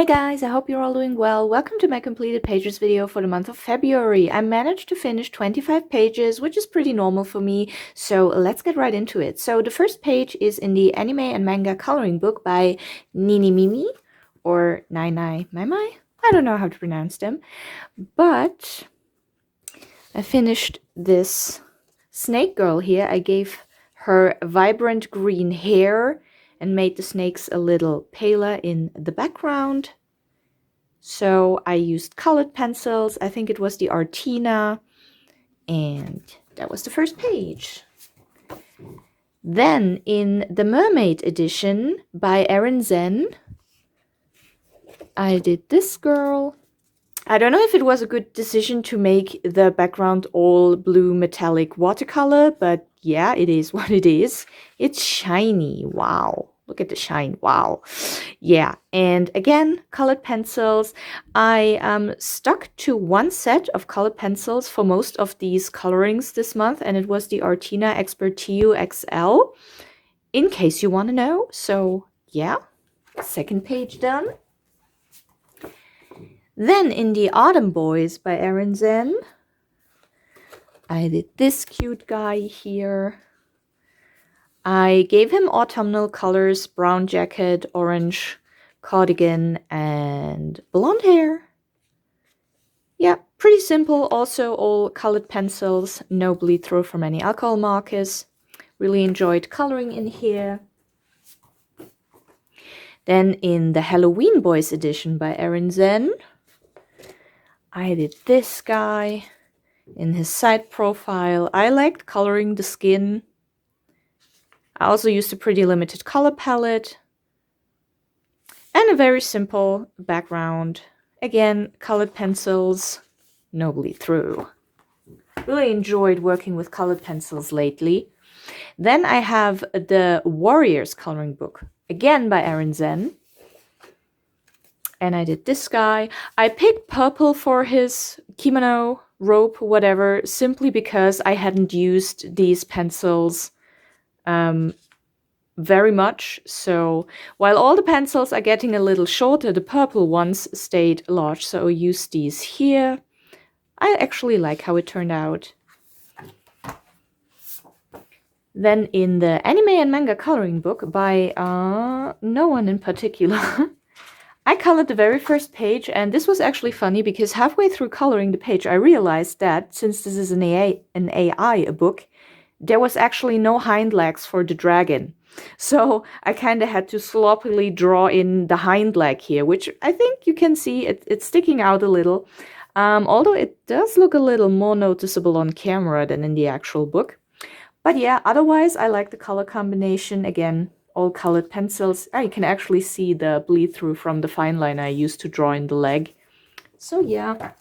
Hey guys, I hope you're all doing well. Welcome to my completed pages video for the month of February. I managed to finish 25 pages, which is pretty normal for me, so let's get right into it. So the first page is in the anime and manga coloring book by Nyny Mymy, or Nyny Mymy? I don't know how to pronounce them, but I finished this snake girl here. I gave her vibrant green hair and made the snakes a little paler in the background. So I used colored pencils. I think it was the Artina, and that was the first page. Then in the Mermaid edition by Aeryn Zen, I did this girl. I don't know if it was a good decision to make the background all blue metallic watercolor, but yeah, it is what it is. It's shiny. Wow. Look at the shine. Wow. Yeah. And again, colored pencils. I stuck to one set of colored pencils for most of these colorings this month, and it was the Artina Expert TU XL, in case you want to know. So yeah, second page done. Then in the Autumn Boys by Aeryn Zen, I did this cute guy here. I gave him autumnal colors, brown jacket, orange cardigan, and blonde hair. Yeah, pretty simple. Also all colored pencils, no bleed through from any alcohol markers. Really enjoyed coloring in here. Then in the Halloween Boys edition by Aeryn Zen, I did this guy in his side profile. I liked coloring the skin. I also used a pretty limited color palette and a very simple background. Again, colored pencils, no bleed through. Really enjoyed working with colored pencils lately. Then I have the Warriors coloring book, again by Aeryn Zen. And I did this guy. I picked purple for his kimono, rope, whatever, simply because I hadn't used these pencils very much. So while all the pencils are getting a little shorter, the purple ones stayed large. So I used these here. I actually like how it turned out. Then in the anime and manga coloring book by no one in particular, I colored the very first page, and this was actually funny because halfway through coloring the page, I realized that since this is an AI book, there was actually no hind legs for the dragon. So I kind of had to sloppily draw in the hind leg here, which I think you can see it's sticking out a little. Although it does look a little more noticeable on camera than in the actual book. But yeah, otherwise I like the color combination. Again, all colored pencils. You can actually see the bleed through from the fine line I used to draw in the leg. So yeah.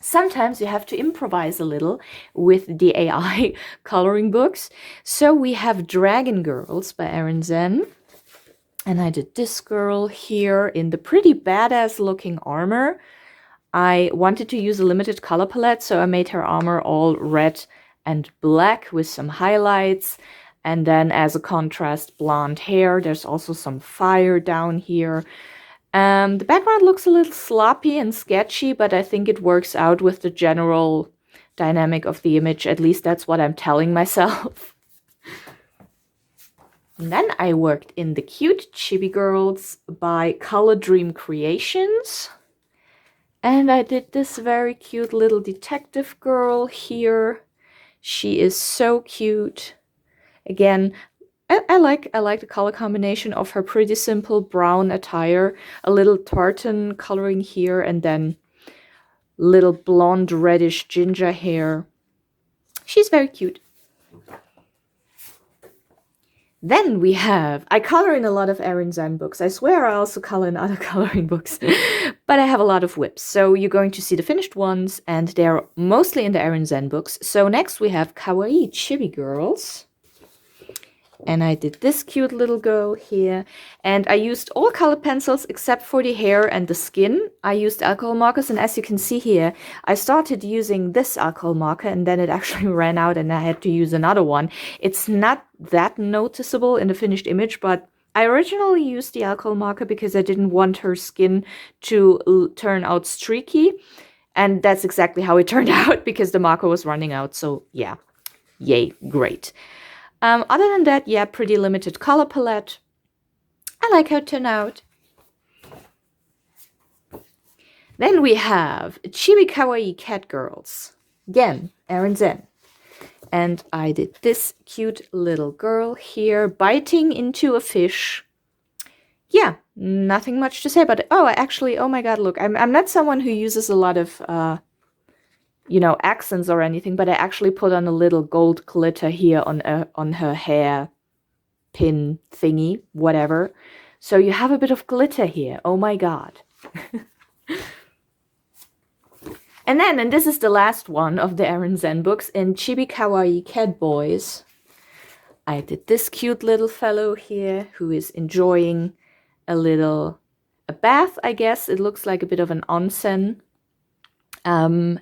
Sometimes you have to improvise a little with the AI coloring books. So we have Dragon Girls by Aeryn Zen. And I did this girl here in the pretty badass looking armor. I wanted to use a limited color palette, so I made her armor all red and black with some highlights. And then as a contrast, blonde hair. There's also some fire down here. The background looks a little sloppy and sketchy, but I think it works out with the general dynamic of the image. At least that's what I'm telling myself. And then I worked in the cute Chibi Girls by Color Dream Creations. And I did this very cute little detective girl here. She is so cute. Again, I like the color combination of her pretty simple brown attire, a little tartan coloring here, and then little blonde reddish ginger hair. She's very cute. Then we have, I color in a lot of Aeryn Zen books. I swear I also color in other coloring books, but I have a lot of whips. So you're going to see the finished ones, and they're mostly in the Aeryn Zen books. So next we have Kawaii Chibi Girls. And I did this cute little girl here. And I used all colored pencils except for the hair and the skin. I used alcohol markers, and as you can see here, I started using this alcohol marker and then it actually ran out and I had to use another one. It's not that noticeable in the finished image, but I originally used the alcohol marker because I didn't want her skin to turn out streaky. And that's exactly how it turned out because the marker was running out. So yeah, yay, great. Other than that, yeah, pretty limited color palette. I like how it turned out. Then we have Chibi Kawaii Cat Girls. Again, Aeryn Zen. And I did this cute little girl here biting into a fish. Yeah, nothing much to say about it. Oh, actually, oh my god, look, I'm not someone who uses a lot of, you know, accents or anything, but I actually put on a little gold glitter here on her hair pin thingy, whatever. So you have a bit of glitter here. Oh my god. And this is the last one of the Aeryn Zen books in Chibi Kawaii Cat Boys. I did this cute little fellow here who is enjoying a bath, I guess. It looks like a bit of an onsen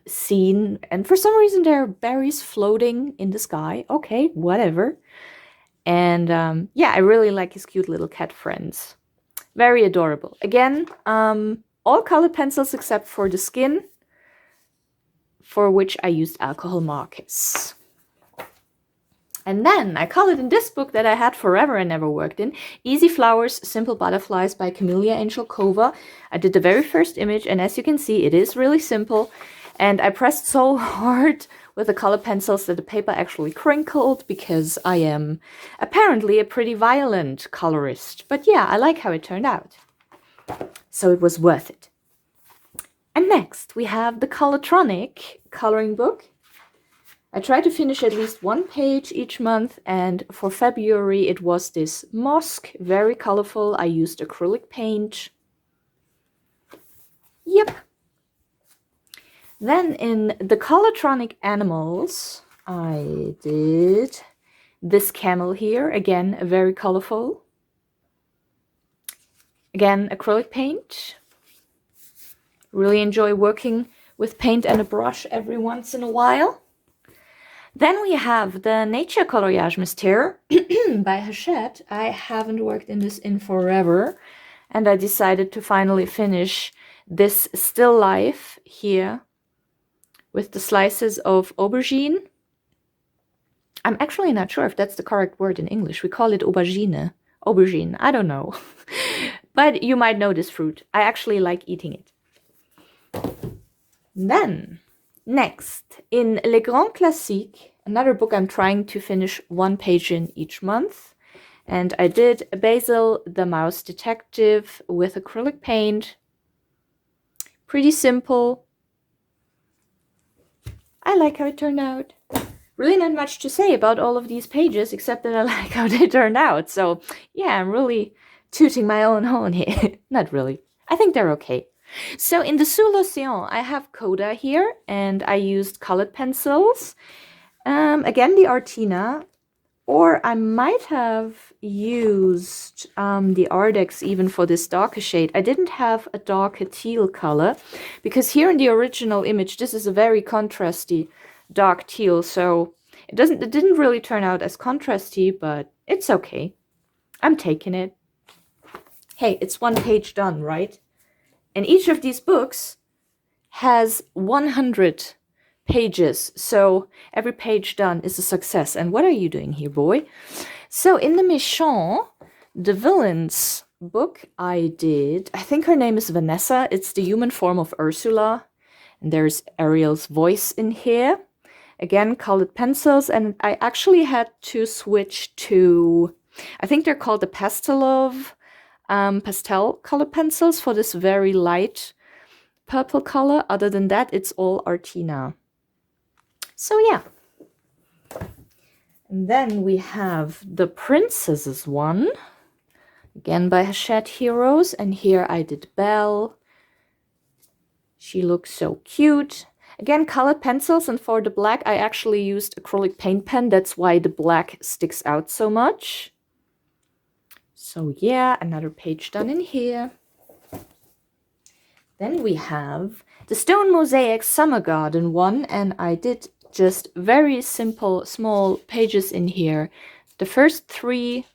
scene. And for some reason there are berries floating in the sky. Okay, whatever. And yeah, I really like his cute little cat friends. Very adorable. Again, all colored pencils except for the skin, for which I used alcohol markers. And then I colored in this book that I had forever and never worked in, Easy Flowers, Simple Butterflies by Camellia Angel Kova. I did the very first image, and as you can see, it is really simple. And I pressed so hard with the color pencils that the paper actually crinkled because I am apparently a pretty violent colorist. But yeah, I like how it turned out. So it was worth it. And next we have the Colortronic coloring book. I try to finish at least one page each month, and for February it was this mosque, very colorful. I used acrylic paint. Yep. Then in the Colortronic Animals, I did this camel here, again, very colorful. Again, acrylic paint. Really enjoy working with paint and a brush every once in a while. Then we have the Nature Coloriage Mystère by Hachette. I haven't worked in this in forever, and I decided to finally finish this still life here with the slices of aubergine. I'm actually not sure if that's the correct word in English. We call it aubergine. Aubergine, I don't know. But you might know this fruit. I actually like eating it. Then, next, in Les Grands Classiques, another book I'm trying to finish one page in each month. And I did Basil the Mouse Detective with acrylic paint. Pretty simple. I like how it turned out. Really not much to say about all of these pages, except that I like how they turned out. So yeah, I'm really tooting my own horn here. Not really. I think they're okay. So in the Sous l'Océan, I have Coda here, and I used colored pencils. Again, the Artina, or I might have used the Ardex even for this darker shade. I didn't have a darker teal color, because here in the original image, this is a very contrasty dark teal, so it didn't really turn out as contrasty, but it's okay. I'm taking it. Hey, it's one page done, right? And each of these books has 100 pages, so every page done is a success. And what are you doing here, boy? So in the Méchant, the villain's book, I think her name is Vanessa. It's the human form of Ursula. And there's Ariel's voice in here. Again, colored pencils. And I actually had to switch to, I think they're called the Pastelov pastel colored pencils for this very light purple color. Other than that, it's all Artina. So yeah. And then we have the Princesses one. Again by Hachette Heroes. And here I did Belle. She looks so cute. Again, colored pencils, and for the black, I actually used acrylic paint pen. That's why the black sticks out so much. So yeah, another page done in here. Then we have the Stone Mosaic Summer Garden one, and I did just very simple, small pages in here. The first 3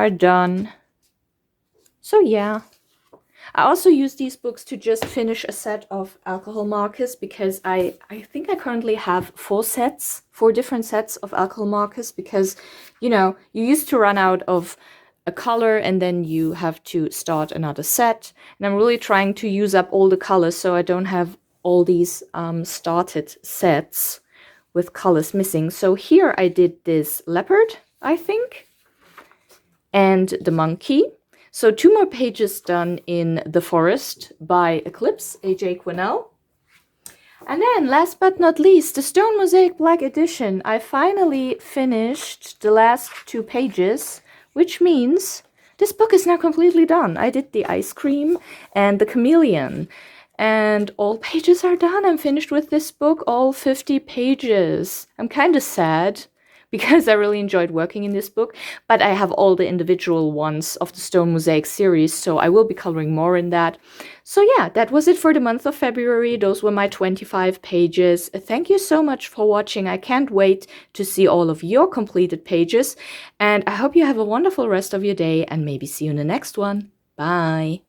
are done. So yeah. I also use these books to just finish a set of alcohol markers because I think I currently have 4 different sets of alcohol markers because, you know, you used to run out of a color and then you have to start another set. And I'm really trying to use up all the colors so I don't have all these started sets with colors missing. So here I did this leopard, I think, and the monkey. So 2 more pages done in The Forest by Eclipse, A.J. Quinnell. And then, last but not least, the Stone Mosaic Black Edition. I finally finished the last 2 pages, which means this book is now completely done. I did the ice cream and the chameleon, and all pages are done. I'm finished with this book, all 50 pages. I'm kind of sad because I really enjoyed working in this book, but I have all the individual ones of the Stone Mosaic series, so I will be coloring more in that. So yeah, that was it for the month of February. Those were my 25 pages. Thank you so much for watching. I can't wait to see all of your completed pages, and I hope you have a wonderful rest of your day, and maybe see you in the next one. Bye!